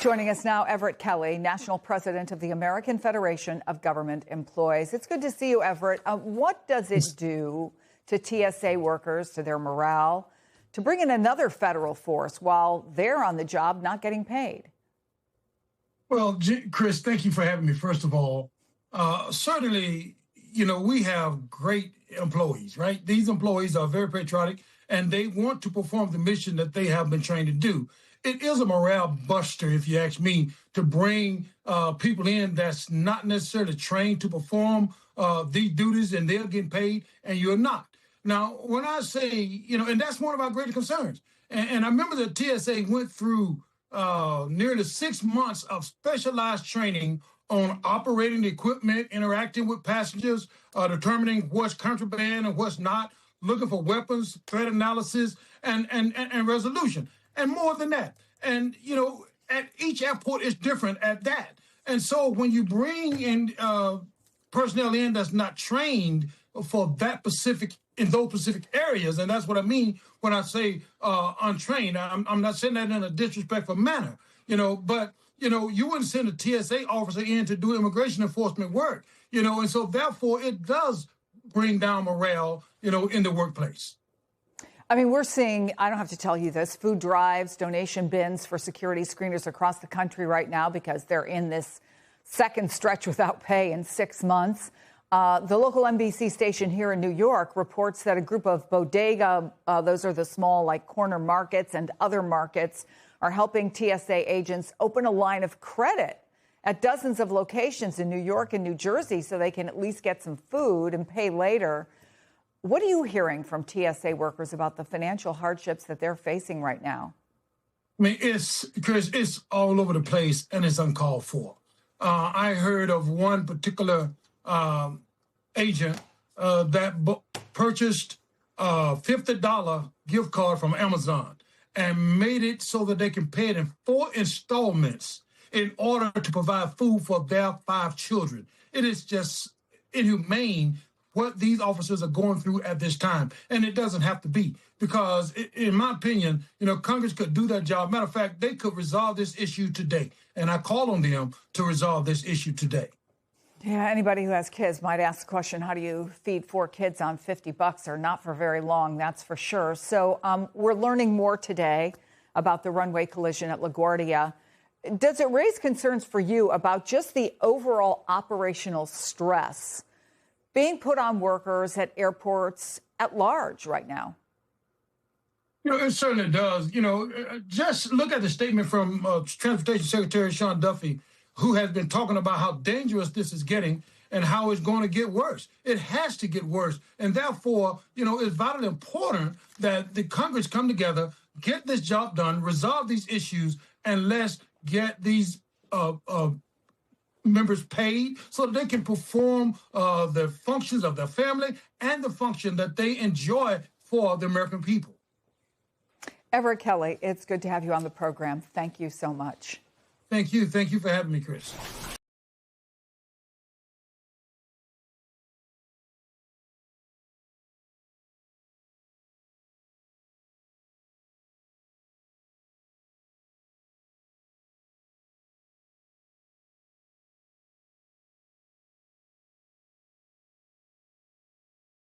Joining us now, Everett Kelly, National President of the American Federation of Government Employees. It's good to see you, Everett. What does it do to TSA workers, to their morale, to bring in another federal force while they're on the job not getting paid? Well, Chris, thank you for having me, first of all. Certainly, we have great employees, right? These employees are very patriotic, and they want to perform the mission that they have been trained to do. It is a morale buster, if you ask me, to bring people in that's not necessarily trained to perform these duties, and they're getting paid, and you're not. Now, when I say, and that's one of our greatest concerns. And I remember the TSA went through nearly 6 months of specialized training on operating the equipment, interacting with passengers, determining what's contraband and what's not, looking for weapons, threat analysis, and resolution. And more than that. And, at each airport is different at that. And so when you bring in personnel in that's not trained for that in those specific areas, and that's what I mean when I say untrained. I'm not saying that in a disrespectful manner, but, you wouldn't send a TSA officer in to do immigration enforcement work, and so therefore it does bring down morale, in the workplace. I mean, we're seeing, I don't have to tell you this, food drives, donation bins for security screeners across the country right now because they're in this second stretch without pay in 6 months. The local NBC station here in New York reports that a group of bodega, those are the small like corner markets and other markets, are helping TSA agents open a line of credit at dozens of locations in New York and New Jersey so they can at least get some food and pay later. What are you hearing from TSA workers about the financial hardships that they're facing right now? I mean, Chris, it's all over the place and it's uncalled for. I heard of one particular agent that purchased a $50 gift card from Amazon and made it so that they can pay it in 4 installments in order to provide food for their 5 children. It is just inhumane what these officers are going through at this time. And it doesn't have to be, because in my opinion, Congress could do their job. Matter of fact, they could resolve this issue today. And I call on them to resolve this issue today. Yeah, anybody who has kids might ask the question, how do you feed 4 kids on $50 or not for very long? That's for sure. So we're learning more today about the runway collision at LaGuardia. Does it raise concerns for you about just the overall operational stress being put on workers at airports at large right now? It certainly does. Just look at the statement from Transportation Secretary Sean Duffy, who has been talking about how dangerous this is getting and how it's going to get worse. It has to get worse. And therefore, it's vitally important that the Congress come together, get this job done, resolve these issues, and let's get these members paid so that they can perform the functions of their family and the function that they enjoy for the American people. Everett Kelly, it's good to have you on the program. Thank you so much. Thank you. Thank you for having me, Chris.